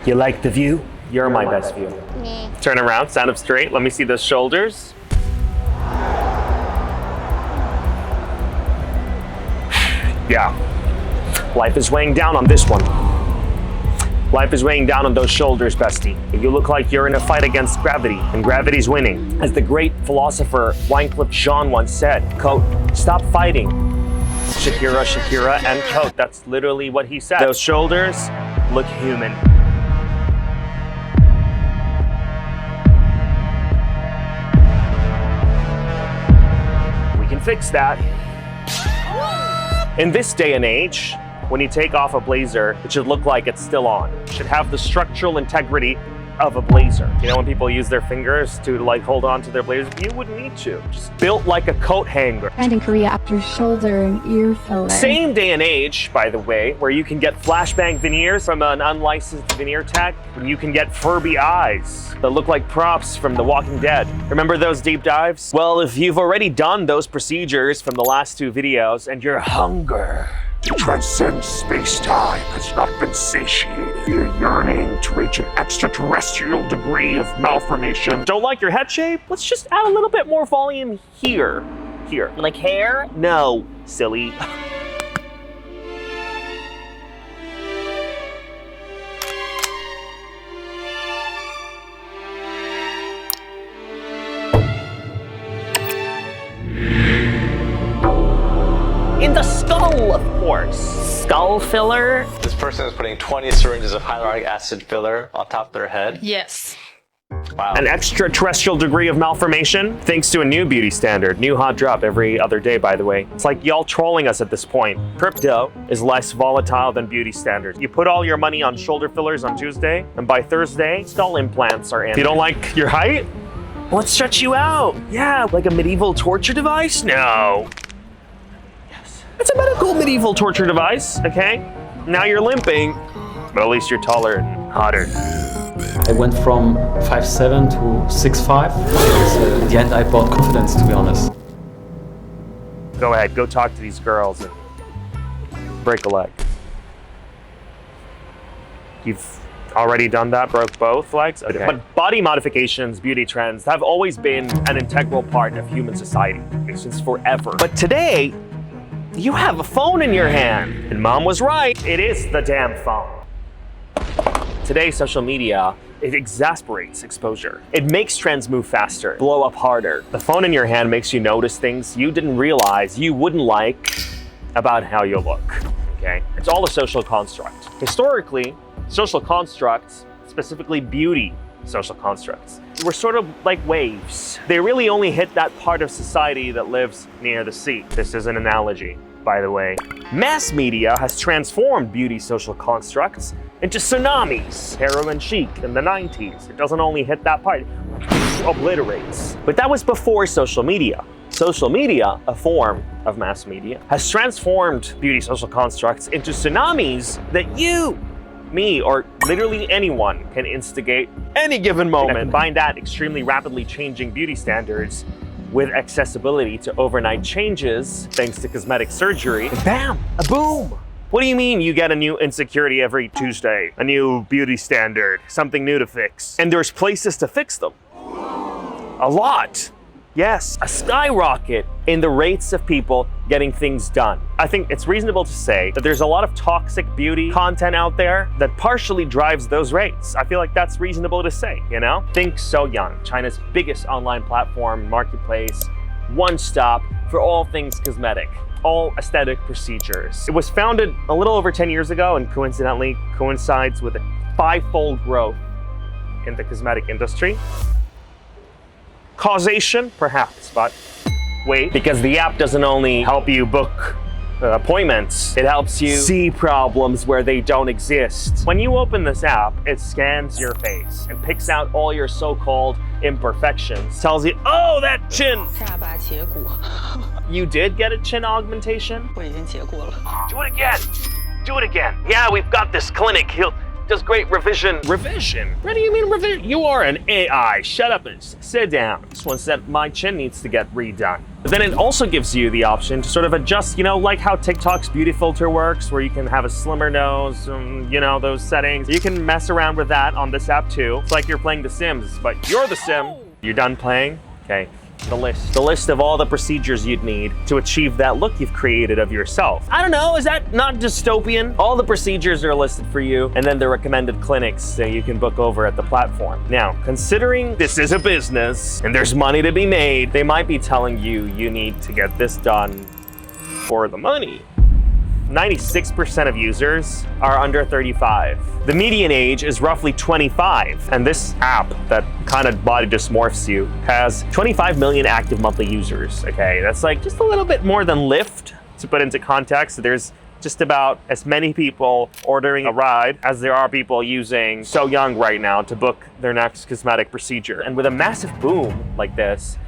You like the view? You're my best view. Me. Turn around, stand up straight. Let me see those shoulders. Yeah. Life is weighing down on this one. Life is weighing down on those shoulders, bestie. You look like you're in a fight against gravity, and gravity's winning. As the great philosopher Wycliffe Jean once said, quote, "Stop fighting. Shakira, Shakira, and quote." That's literally what he said. Those shoulders look human. We can fix that. In this day and age, when you take off a blazer, it should look like it's still on. It should have the structural integrity of a blazer. You know, when people use their fingers to like hold on to their blazers, you wouldn't need to. Just built like a coat hanger. And in Korea, after shoulder and ear filler. Same day and age, by the way, where you can get flashbang veneers from an unlicensed veneer tech, when you can get Furby eyes that look like props from The Walking Dead. Remember those deep dives? Well, if you've already done those procedures from the last 2 videos and your hunger to transcend space-time has not been satiated. You're yearning to reach an extraterrestrial degree of malformation. don't like your head shape? Let's just add a little bit more volume here. Here. Like hair? No, silly. In the skull, of course. Skull filler? This person is putting 20 syringes of hyaluronic acid filler on top of their head. Yes. Wow. An extraterrestrial degree of malformation, thanks to a new beauty standard. New hot drop every other day, by the way. It's like y'all trolling us at this point. Crypto is less volatile than beauty standards. You put all your money on shoulder fillers on Tuesday, and by Thursday, skull implants are in. If you don't like your height, let's stretch you out. Yeah, like a medieval torture device? No. It's a medical medieval torture device, okay? Now you're limping, but at least you're taller and hotter. I went from 5'7" to 6'5". In the end, I bought confidence, to be honest. Go ahead, go talk to these girls and break a leg. You've already done that, broke both legs? Okay. But body modifications, beauty trends have always been an integral part of human society since forever. But today, you have a phone in your hand. And mom was right, it is the damn phone. Today, social media, it exasperates exposure. It makes trends move faster, blow up harder. The phone in your hand makes you notice things you didn't realize you wouldn't like about how you look, okay? It's all a social construct. Historically, social constructs, specifically beauty social constructs, were sort of like waves. They really only hit that part of society that lives near the sea. This is an analogy, by the way. Mass media has transformed beauty social constructs into tsunamis. Heroin chic in the 90s. It doesn't only hit that part, it obliterates. But that was before social media. Social media, a form of mass media, has transformed beauty social constructs into tsunamis that you, me, or literally anyone can instigate any given moment. Combine that extremely rapidly changing beauty standards with accessibility to overnight changes thanks to cosmetic surgery, and bam, a boom. What do you mean you get a new insecurity every Tuesday? A new beauty standard, something new to fix. And there's places to fix them. A lot. Yes, a skyrocket in the rates of people getting things done. I think it's reasonable to say that there's a lot of toxic beauty content out there that partially drives those rates. I feel like that's reasonable to say, you know? Think So-Young, China's biggest online platform, marketplace, one stop for all things cosmetic, all aesthetic procedures. It was founded a little over 10 years ago and coincidentally coincides with a 5-fold growth in the cosmetic industry. Causation, perhaps, but wait, because the app doesn't only help you book appointments, it helps you see problems where they don't exist. When you open this app, it scans your face and picks out all your so-called imperfections, tells you, oh, that chin. You did get a chin augmentation? Do it again. Do it again. Yeah, we've got this clinic. does great revision. Revision? What do you mean revision? You are an AI. Shut up and sit down. This one said my chin needs to get redone. But then it also gives you the option to sort of adjust, you know, like how TikTok's beauty filter works, where you can have a slimmer nose, you know, those settings. You can mess around with that on this app too. It's like you're playing The Sims, but you're the Sim. You're done playing? Okay. The list of all the procedures you'd need to achieve that look you've created of yourself. I don't know, is that not dystopian? All the procedures are listed for you, and then the recommended clinics that you can book over at the platform. Now, considering this is a business and there's money to be made, they might be telling you you need to get this done for the money. 96% of users are under 35. The median age is roughly 25, and this app that kind of body dysmorphs you has 25 million active monthly users, okay? That's like just a little bit more than Lyft, to put into context. There's just about as many people ordering a ride as there are people using So Young right now to book their next cosmetic procedure. And with a massive boom like this,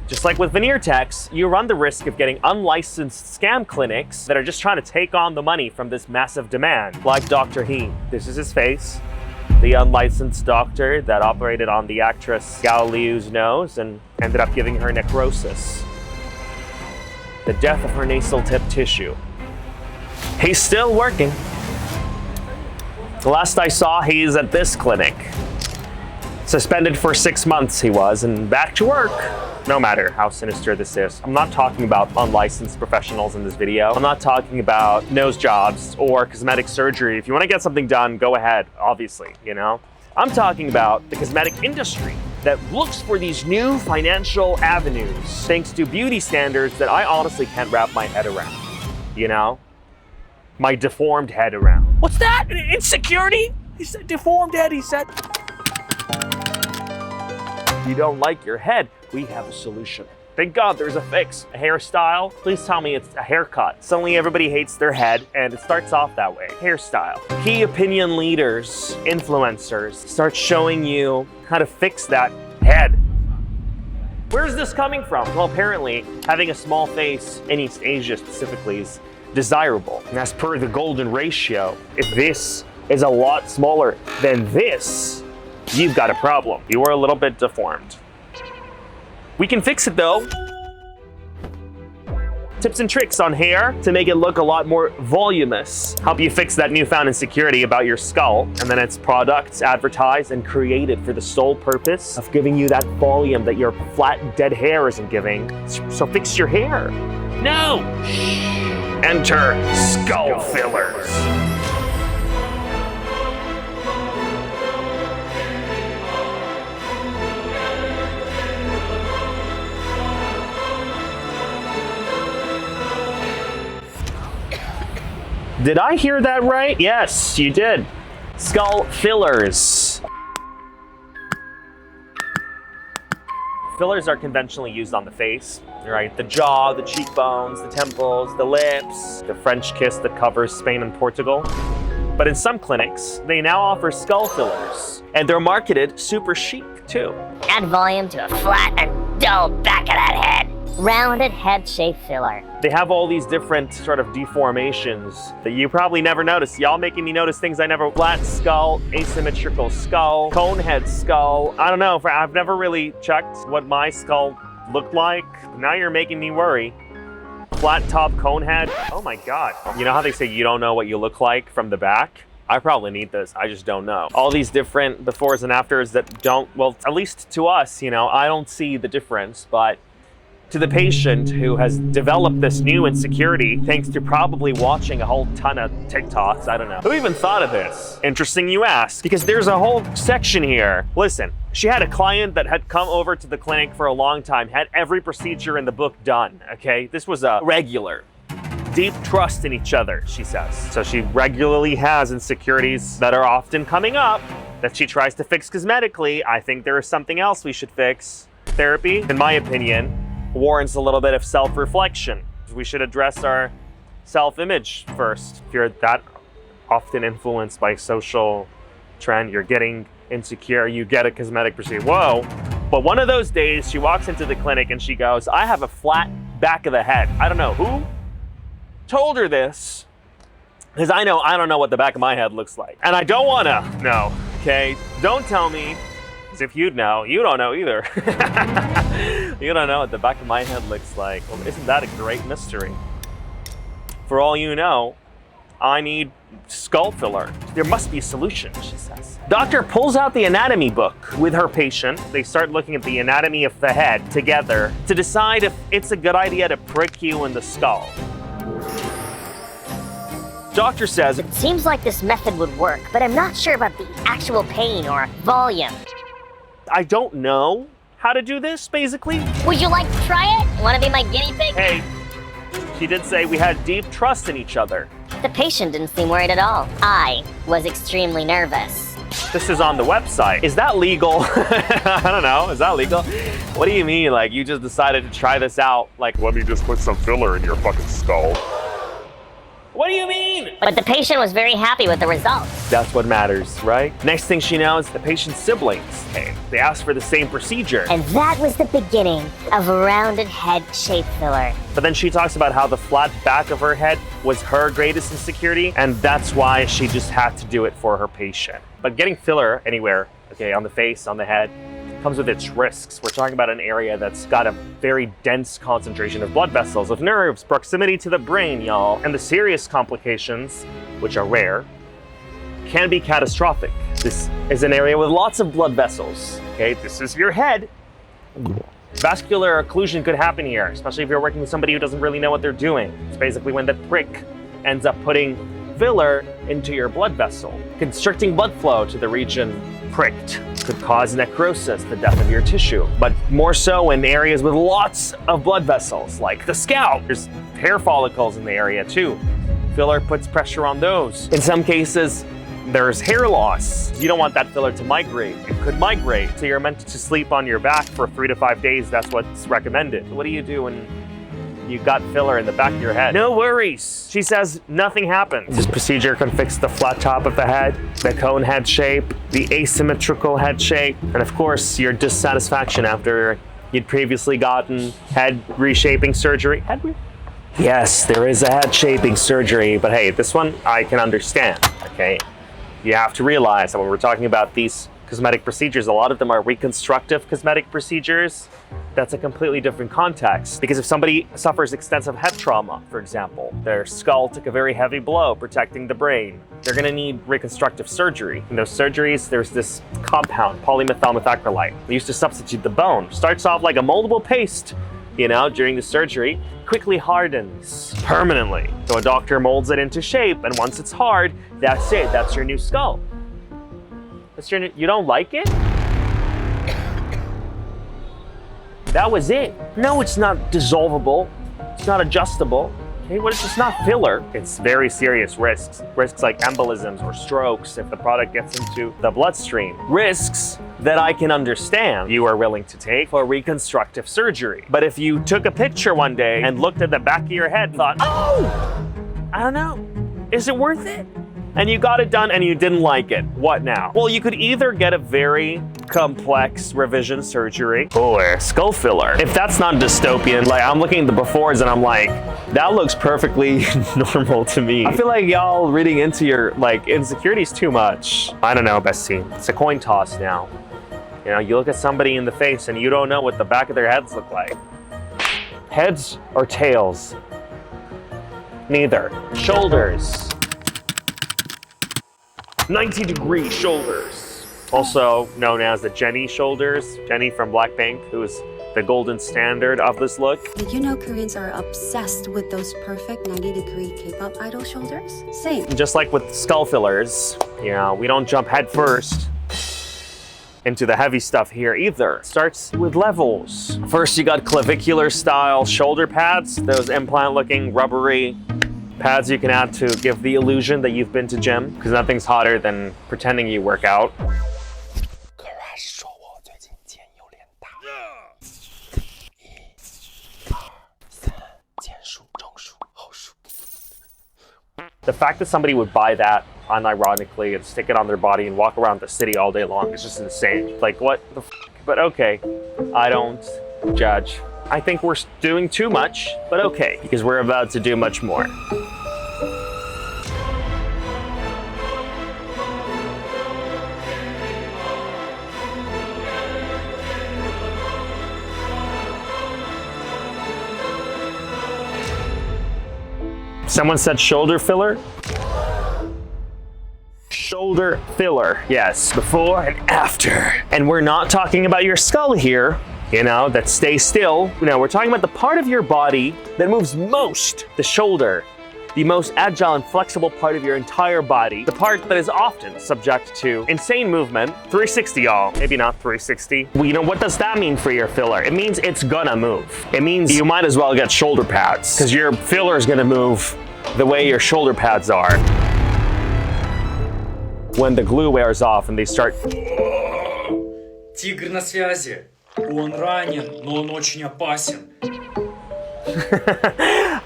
just like with veneer techs, you run the risk of getting unlicensed scam clinics that are just trying to take on the money from this massive demand, like Dr. He. This is his face, the unlicensed doctor that operated on the actress Gao Liu's nose and ended up giving her necrosis, the death of her nasal tip tissue. He's still working. The last I saw, he's at this clinic. Suspended for 6 months he was, and back to work. No matter how sinister this is. I'm not talking about unlicensed professionals in this video. I'm not talking about nose jobs or cosmetic surgery. If you want to get something done, go ahead, obviously, you know? I'm talking about the cosmetic industry that looks for these new financial avenues thanks to beauty standards that I honestly can't wrap my head around, you know? My deformed head around. What's that? Insecurity? He said deformed head, he said. You don't like your head, we have a solution. Thank God there's a fix. A hairstyle? Please tell me it's a haircut. Suddenly everybody hates their head, and it starts off that way. Hairstyle. Key opinion leaders, influencers, start showing you how to fix that head. Where's this coming from? Well, apparently, having a small face in East Asia specifically is desirable. And as per the golden ratio, if this is a lot smaller than this, you've got a problem. You are a little bit deformed. We can fix it though. Tips and tricks on hair to make it look a lot more voluminous. Help you fix that newfound insecurity about your skull. And then it's products advertised and created for the sole purpose of giving you that volume that your flat, dead hair isn't giving. So fix your hair. No! Enter skull fillers. Did I hear that right? Yes, you did. Skull fillers. Fillers are conventionally used on the face, right? The jaw, the cheekbones, the temples, the lips, the French kiss that covers Spain and Portugal. But in some clinics, they now offer skull fillers, and they're marketed super chic too. Add volume to a flat and dull back of that head. Rounded head shape filler. They have all these different sort of deformations that you probably never noticed. Y'all making me notice things I never. Flat skull, asymmetrical skull, cone head skull. I don't know, I've never really checked what my skull looked like. Now you're making me worry. Flat top cone head. Oh my God. You know how they say you don't know what you look like from the back? I probably need this, I just don't know. All these different befores and afters that don't, well, at least to us, you know, I don't see the difference, but to the patient who has developed this new insecurity thanks to probably watching a whole ton of TikToks, I don't know. Who even thought of this? Interesting you ask, because there's a whole section here. Listen, she had a client that had come over to the clinic for a long time, had every procedure in the book done, okay? This was a regular. Deep trust in each other, she says. So she regularly has insecurities that are often coming up that she tries to fix cosmetically. I think there is something else we should fix. Therapy, in my opinion, warrants a little bit of self-reflection. We should address our self-image first. If you're that often influenced by social trend, you're getting insecure, you get a cosmetic procedure. Whoa. But one of those days, she walks into the clinic and she goes, I have a flat back of the head. I don't know who told her this, Because I don't know what the back of my head looks like. And I don't wanna know, okay? Don't tell me, because if you'd know, you don't know either. You don't know what the back of my head looks like. Well, isn't that a great mystery? For all you know, I need skull filler. There must be a solution, she says. Doctor pulls out the anatomy book with her patient. They start looking at the anatomy of the head together to decide if it's a good idea to prick you in the skull. Doctor says, It seems like this method would work, but I'm not sure about the actual pain or volume. I don't know how to do this, basically. Would you like to try it? Want to be my guinea pig? Hey, she did say we had deep trust in each other. The patient didn't seem worried at all. I was extremely nervous. This is on the website. Is that legal? I don't know. Is that legal? What do you mean? Like, you just decided to try this out? Like, Let me just put some filler in your fucking skull. what do you mean? But the patient was very happy with the results. That's what matters, right? Next thing she knows, the patient's siblings came. They asked for the same procedure. And that was the beginning of rounded head shape filler. But then she talks about how the flat back of her head was her greatest insecurity, and that's why she just had to do it for her patient. But getting filler anywhere, okay, on the face, on the head, comes with its risks. We're talking about an area that's got a very dense concentration of blood vessels, of nerves, proximity to the brain, y'all. And the serious complications, which are rare, can be catastrophic. This is an area with lots of blood vessels, okay? This is your head. Vascular occlusion could happen here, especially if you're working with somebody who doesn't really know what they're doing. It's basically when the prick ends up putting filler into your blood vessel. Constricting blood flow to the region pricked could cause necrosis, the death of your tissue, but more so in areas with lots of blood vessels, like the scalp. There's hair follicles in the area too. Filler puts pressure on those. In some cases, there's hair loss. You don't want that filler to migrate. It could migrate. So you're meant to sleep on your back for 3 to 5 days. That's what's recommended. What do you do when you got filler in the back of your head? No worries. She says nothing happens. This procedure can fix the flat top of the head, the cone head shape, the asymmetrical head shape, and of course, your dissatisfaction after you'd previously gotten head reshaping surgery. Yes, there is a head shaping surgery, but hey, this one I can understand, okay? You have to realize that when we're talking about these cosmetic procedures, a lot of them are reconstructive cosmetic procedures. That's a completely different context. Because if somebody suffers extensive head trauma, for example, their skull took a very heavy blow protecting the brain, they're gonna need reconstructive surgery. In those surgeries, there's this compound, polymethyl methacrylate. They used to substitute the bone. Starts off like a moldable paste, you know, during the surgery, quickly hardens permanently. So a doctor molds it into shape, and once it's hard, that's it, that's your new skull. You don't like it? That was it. No, it's not dissolvable. It's not adjustable. Okay, what is it's not filler? It's very serious risks. Risks like embolisms or strokes if the product gets into the bloodstream. Risks that I can understand you are willing to take for reconstructive surgery. But if you took a picture one day and looked at the back of your head and thought, oh, I don't know, is it worth it? And you got it done and you didn't like it, what now? Well, you could either get a very complex revision surgery or skull filler. If that's not dystopian, like I'm looking at the befores and I'm like, that looks perfectly normal to me. I feel like y'all reading into your like insecurities too much. I don't know, bestie. It's a coin toss now. You know, you look at somebody in the face and you don't know what the back of their heads look like. Heads or tails? Neither. Shoulders. 90-degree shoulders. Also known as the Jenny shoulders. Jenny from Blackpink, who is the golden standard of this look. Did you know Koreans are obsessed with those perfect 90-degree K-pop idol shoulders? Same. Just like with skull fillers, you know, we don't jump head first into the heavy stuff here either. It starts with levels. First, you got clavicular style shoulder pads, those implant looking rubbery pads you can add to give the illusion that you've been to gym, because nothing's hotter than pretending you work out. The fact that somebody would buy that unironically and stick it on their body and walk around the city all day long is just insane. Like, what the f? But okay, I don't judge. I think we're doing too much, but okay, because we're about to do much more. Someone said shoulder filler? Shoulder filler, yes, before and after. And we're not talking about your skull here, you know, that stays still. No, we're talking about the part of your body that moves most, the shoulder. The most agile and flexible part of your entire body, the part that is often subject to insane movement. 360, y'all. Maybe not 360. Well, you know, what does that mean for your filler? It means it's gonna move. It means you might as well get shoulder pads, because your filler is gonna move the way your shoulder pads are. When the glue wears off and they start... Тигр на связи. Он ранен, но он очень опасен.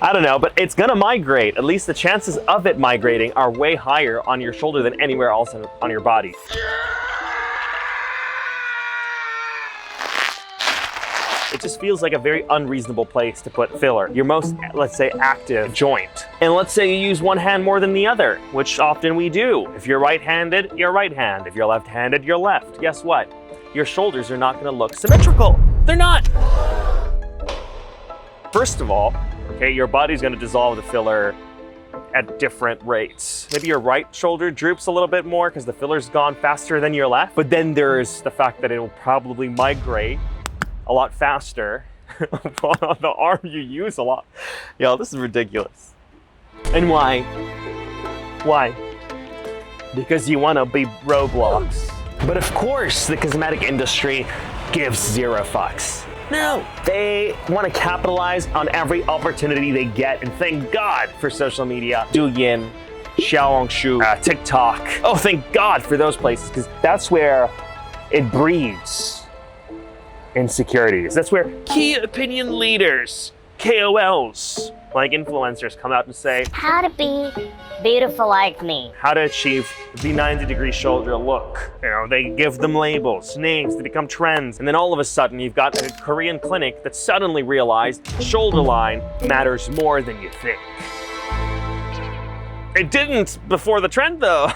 I don't know, but it's gonna migrate. At least the chances of it migrating are way higher on your shoulder than anywhere else on your body. It just feels like a very unreasonable place to put filler. Your most, let's say, active joint. And let's say you use one hand more than the other, which often we do. If you're right-handed, you're right hand. If you're left-handed, you're left. Guess what? Your shoulders are not gonna look symmetrical. They're not. First of all, okay, your body's gonna dissolve the filler at different rates. Maybe your right shoulder droops a little bit more because the filler's gone faster than your left, but then there's the fact that it will probably migrate a lot faster on the arm you use a lot. Yo, this is ridiculous. And why? Why? Because you wanna be Roblox. But of course, the cosmetic industry gives zero fucks. No, they want to capitalize on every opportunity they get, and thank God for social media. Douyin, Xiaohongshu, TikTok. Oh, thank God for those places, because that's where it breeds insecurities. That's where key opinion leaders, KOLs, like influencers come out and say, How to be beautiful like me. how to achieve the 90-degree shoulder look. You know, they give them labels, names, they become trends. And then all of a sudden you've got a Korean clinic that suddenly realized shoulder line matters more than you think. It didn't before the trend though.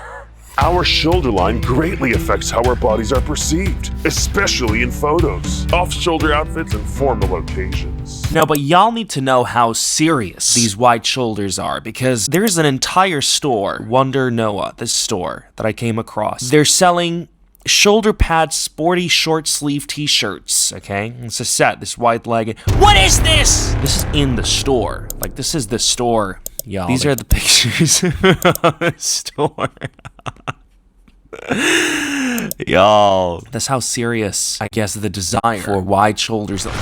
Our shoulder line greatly affects how our bodies are perceived, especially in photos, off-shoulder outfits, and formal occasions. No, but y'all need to know how serious these wide shoulders are, because there's an entire store, Wonder Noah, this store that I came across. They're selling shoulder pad sporty short sleeve t-shirts, okay? It's a set, this wide leg. What is this? This is in the store. Like, this is the store, y'all. These are the pictures of the store. Y'all, that's how serious, I guess, the desire for wide shoulders. You're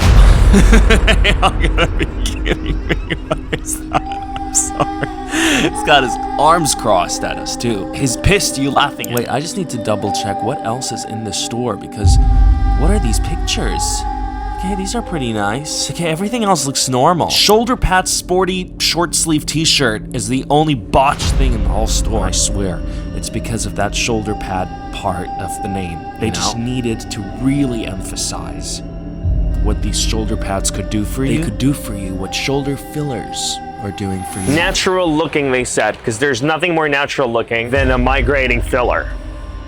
gonna be kidding me. What is that? I'm sorry. He's got his arms crossed at us, too. He's pissed you laughing at. Wait, I just need to double check what else is in the store, because what are these pictures? Okay, these are pretty nice. Okay, everything else looks normal. Shoulder pad sporty short sleeve t-shirt is the only botched thing in the whole store, I swear. It's because of that shoulder pad part of the name. They just needed to really emphasize what these shoulder pads could do for you. They could do for you what shoulder fillers are doing for you. Natural looking, they said, because there's nothing more natural looking than a migrating filler,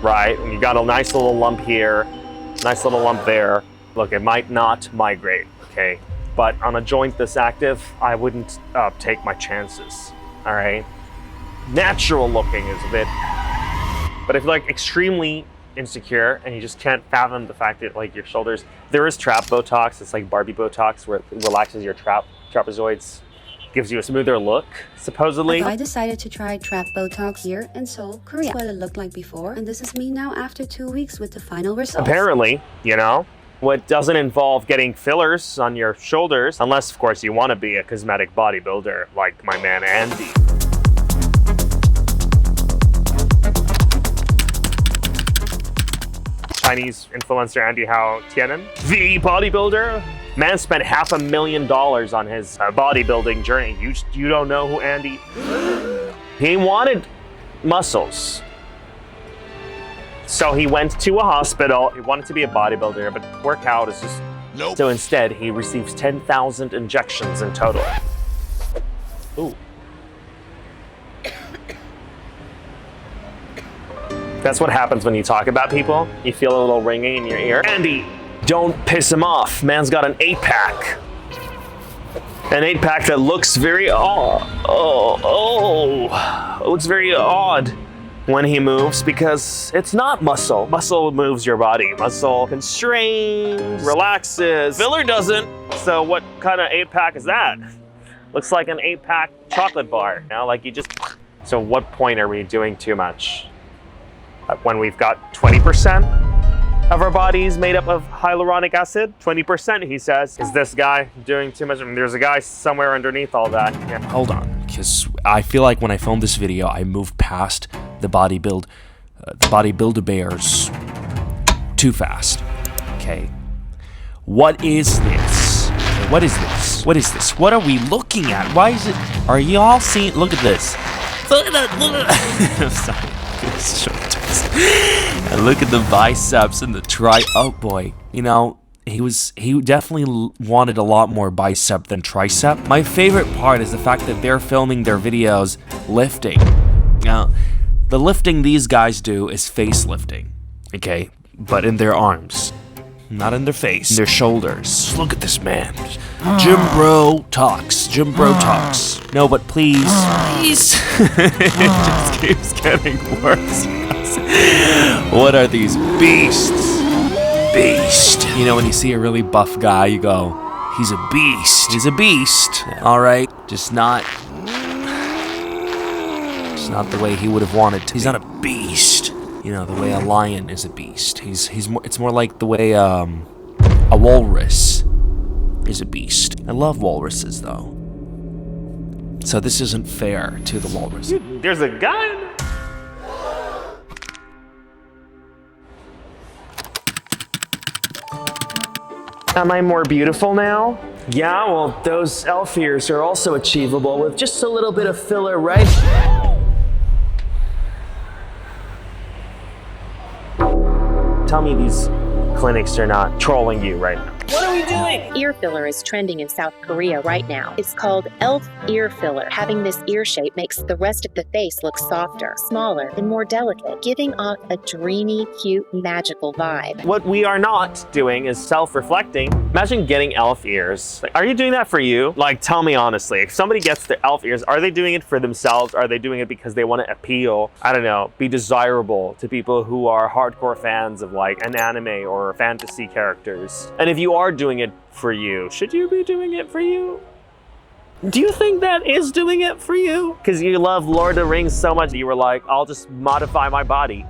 right? And you got a nice little lump here, nice little lump there. Look, it might not migrate, okay? But on a joint this active, I wouldn't take my chances, all right? Natural looking is a bit, but if you're like extremely insecure and you just can't fathom the fact that like your shoulders, there is trap Botox, it's like Barbie Botox where it relaxes your trapezoids, gives you a smoother look, supposedly. I decided to try trap Botox here in Seoul, Korea. What it looked like before, and this is me now after 2 weeks with the final results. Apparently, you know, what doesn't involve getting fillers on your shoulders, unless of course you want to be a cosmetic bodybuilder like my man Andy. Chinese influencer Andy Hao Tianen, the bodybuilder. Man spent $500,000 on his bodybuilding journey. You don't know who Andy? He wanted muscles. So he went to a hospital. He wanted to be a bodybuilder, but workout is just... Nope. So instead, he receives 10,000 injections in total. Ooh. That's what happens when you talk about people. You feel a little ringing in your ear. Andy, don't piss him off. Man's got an 8-pack. An 8-pack that looks very looks very odd when he moves because it's not muscle. Muscle moves your body. Muscle constrains, relaxes. Filler doesn't. So what kind of 8-pack is that? Looks like an 8-pack chocolate bar. You know, like you just. So what point are we doing too much? When we've got 20% of our bodies made up of hyaluronic acid? 20%, he says. Is this guy doing too much? I mean, there's a guy somewhere underneath all that. Yeah. Hold on, because I feel like when I filmed this video, I moved past the bodybuilder-bears too fast. Okay. What is this? What is this? What is this? What are we looking at? Why is it? Are you all seeing? Look at this. Look at that. Look at that. I'm sorry. It's shoulders. And look at the biceps and the oh boy. You know, he definitely wanted a lot more bicep than tricep. My favorite part is the fact that they're filming their videos lifting. Now, the lifting these guys do is face lifting, okay? But in their arms, not in their face, in their shoulders. Look at this man. Gym bro talks. Gym bro talks. No, but please. It just keeps getting worse. What are these beasts? Beast. You know, when you see a really buff guy, you go, he's a beast. He's a beast. All right, just not the way he would have wanted to. He's not a beast. You know, the way a lion is a beast. It's more like the way a walrus is a beast. I love walruses though. So this isn't fair to the walrus. There's a gun. Am I more beautiful now? Yeah, well, those elf ears are also achievable with just a little bit of filler, right? Tell me these clinics are not trolling you right now. What are we doing? Ear filler is trending in South Korea right now. It's called elf ear filler. Having this ear shape makes the rest of the face look softer, smaller, and more delicate, giving off a dreamy, cute, magical vibe. What we are not doing is self-reflecting. Imagine getting elf ears. Like, are you doing that for you? Like, tell me honestly, if somebody gets their elf ears, are they doing it for themselves? Are they doing it because they want to appeal, I don't know, be desirable to people who are hardcore fans of like an anime or fantasy characters? And if you are doing it for you, should you be doing it for you? Do you think that is doing it for you? Because you love Lord of the Rings so much, you were like, I'll just modify my body.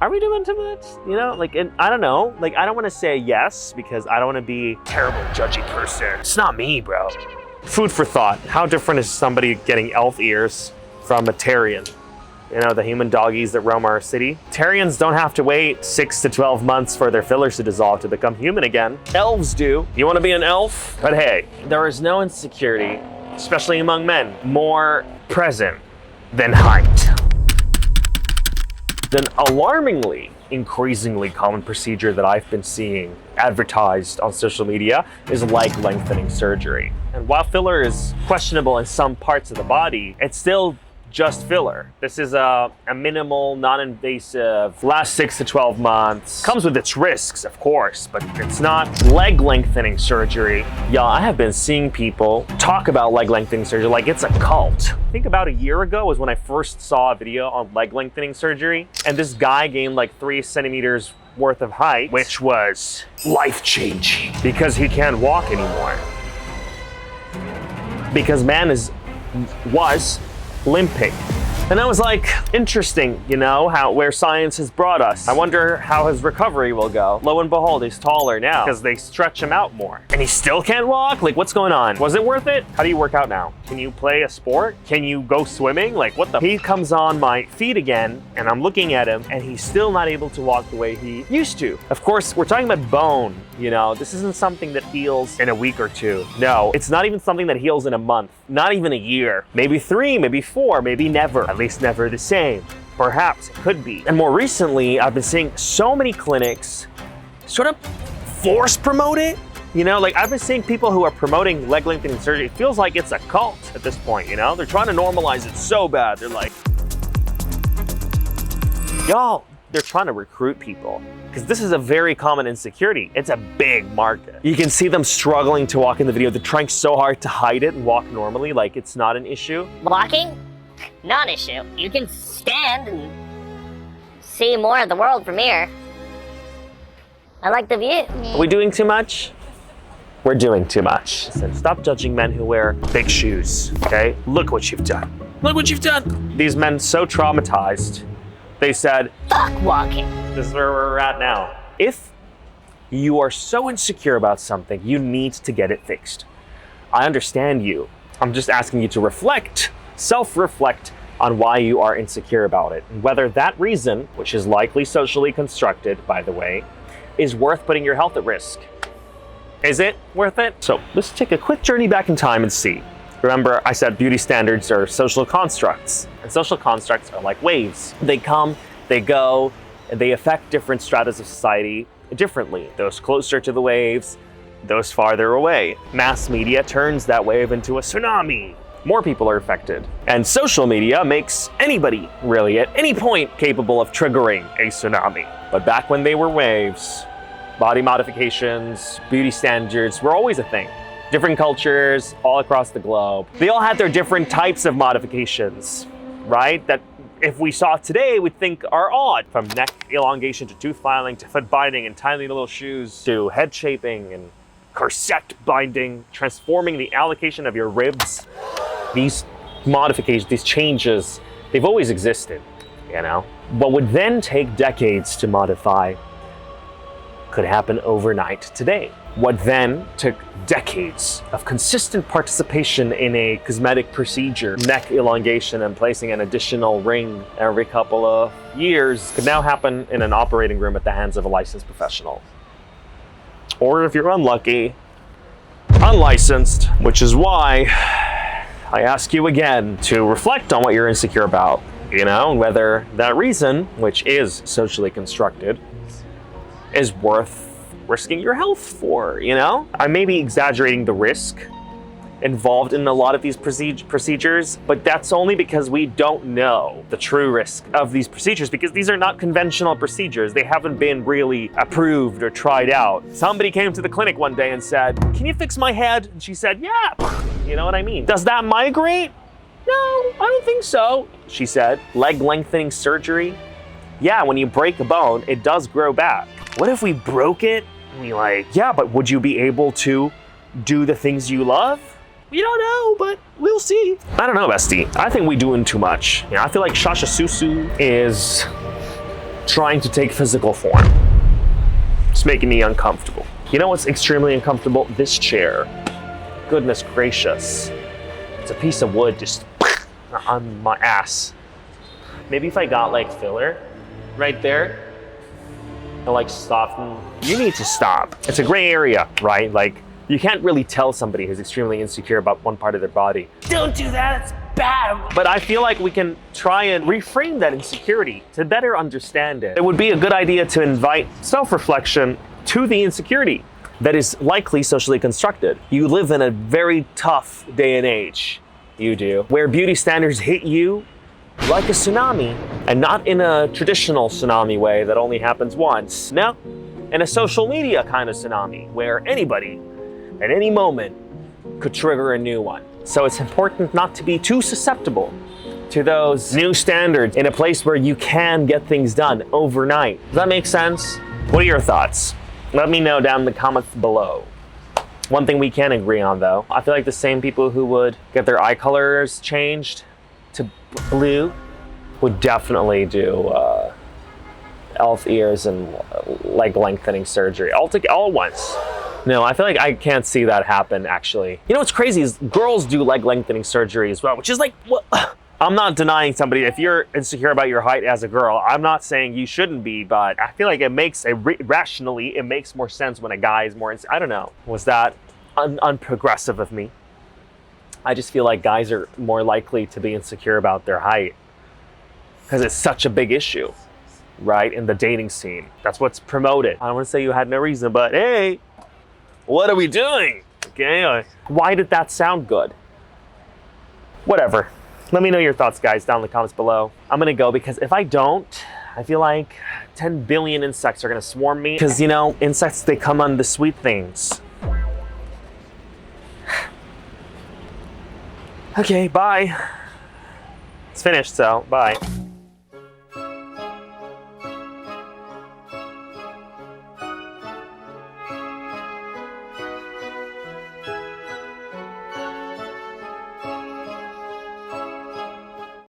Are we doing too much? You know, like, and I don't know. Like, I don't want to say yes because I don't want to be a terrible, judgy person. It's not me, bro. Food for thought. How different is somebody getting elf ears from a Tarian? You know, the human doggies that roam our city. Tarians don't have to wait 6 to 12 months for their fillers to dissolve to become human again. Elves do. You want to be an elf? But hey, there is no insecurity, especially among men, more present than height. An alarmingly, increasingly common procedure that I've been seeing advertised on social media is leg lengthening surgery. And while filler is questionable in some parts of the body, it's still just filler. This is a minimal, non-invasive, lasts 6 to 12 months. Comes with its risks, of course, but it's not leg lengthening surgery. Y'all, I have been seeing people talk about leg lengthening surgery like it's a cult. I think about a year ago was when I first saw a video on leg lengthening surgery, and this guy gained like 3 centimeters worth of height, which was life-changing because he can't walk anymore. Because man was limping. And I was like, interesting, you know, where science has brought us. I wonder how his recovery will go. Lo and behold, he's taller now because they stretch him out more. And he still can't walk? Like, what's going on? Was it worth it? How do you work out now? Can you play a sport? Can you go swimming? Like, what the? He comes on my feet again, and I'm looking at him, and he's still not able to walk the way he used to. Of course, we're talking about bone, you know? This isn't something that heals in a week or 2. No, it's not even something that heals in a month. Not even a year. Maybe 3, maybe 4, maybe never. At least never the same. Perhaps it could be. And more recently, I've been seeing so many clinics sort of force promote it. You know, like I've been seeing people who are promoting leg lengthening surgery. It feels like it's a cult at this point, you know? They're trying to normalize it so bad. They're like, y'all, they're trying to recruit people because this is a very common insecurity. It's a big market. You can see them struggling to walk in the video. They're trying so hard to hide it and walk normally like it's not an issue. Walking? Not an issue. You can stand and see more of the world from here. I like the view. Are we doing too much? We're doing too much. Listen, stop judging men who wear big shoes, okay? Look what you've done. Look what you've done. These men so traumatized, they said, fuck walking. This is where we're at now. If you are so insecure about something, you need to get it fixed. I understand you. I'm just asking you to reflect, self-reflect on why you are insecure about it. And whether that reason, which is likely socially constructed, by the way, is worth putting your health at risk. Is it worth it? So let's take a quick journey back in time and see. Remember, I said beauty standards are social constructs, and social constructs are like waves. They come, they go, and they affect different stratas of society differently. Those closer to the waves, those farther away. Mass media turns that wave into a tsunami. More people are affected. And social media makes anybody, really, at any point, capable of triggering a tsunami. But back when they were waves, body modifications, beauty standards were always a thing. Different cultures all across the globe. They all had their different types of modifications, right? That if we saw today, we'd think are odd. From neck elongation to tooth filing to foot binding and tiny little shoes to head shaping and corset binding, transforming the allocation of your ribs. These modifications, these changes, they've always existed, you know? What would then take decades to modify could happen overnight today. What then took decades of consistent participation in a cosmetic procedure, neck elongation and placing an additional ring every couple of years, could now happen in an operating room at the hands of a licensed professional. Or if you're unlucky, unlicensed, which is why I ask you again to reflect on what you're insecure about, you know, and whether that reason, which is socially constructed, is worth risking your health for, you know? I may be exaggerating the risk involved in a lot of these procedures, but that's only because we don't know the true risk of these procedures, because these are not conventional procedures. They haven't been really approved or tried out. Somebody came to the clinic one day and said, "Can you fix my head?" And she said, "Yeah." You know what I mean? Does that migrate? No, I don't think so, she said. Leg lengthening surgery? Yeah, when you break a bone, it does grow back. What if we broke it? And we like, yeah, but would you be able to do the things you love? We don't know, but we'll see. I don't know, bestie. I think we're doing too much. You know, I feel like Shasha Susu is trying to take physical form. It's making me uncomfortable. You know what's extremely uncomfortable? This chair. Goodness gracious. It's a piece of wood just on my ass. Maybe if I got like filler right there, to like soften. You need to stop. It's a gray area, right? Like, you can't really tell somebody who's extremely insecure about one part of their body. Don't do that, it's bad. But I feel like we can try and reframe that insecurity to better understand it. It would be a good idea to invite self-reflection to the insecurity that is likely socially constructed. You live in a very tough day and age, you do, where beauty standards hit you like a tsunami, and not in a traditional tsunami way that only happens once. No, in a social media kind of tsunami where anybody at any moment could trigger a new one. So it's important not to be too susceptible to those new standards in a place where you can get things done overnight. Does that make sense? What are your thoughts? Let me know down in the comments below. One thing we can agree on though, I feel like the same people who would get their eye colors changed to blue would definitely do elf ears and leg lengthening surgery all at once. No, I feel like I can't see that happen actually. You know what's crazy is girls do leg lengthening surgery as well, which is like, what? I'm not denying somebody, if you're insecure about your height as a girl, I'm not saying you shouldn't be, but I feel like it makes, rationally, it makes more sense when a guy is more, I don't know. Was that unprogressive of me? I just feel like guys are more likely to be insecure about their height because it's such a big issue, right? In the dating scene. That's what's promoted. I don't want to say you had no reason, but hey, what are we doing? Okay, why did that sound good? Whatever. Let me know your thoughts, guys, down in the comments below. I'm gonna go because if I don't, I feel like 10 billion insects are gonna swarm me. Because, you know, insects, they come on the sweet things. Okay, bye. It's finished, so bye.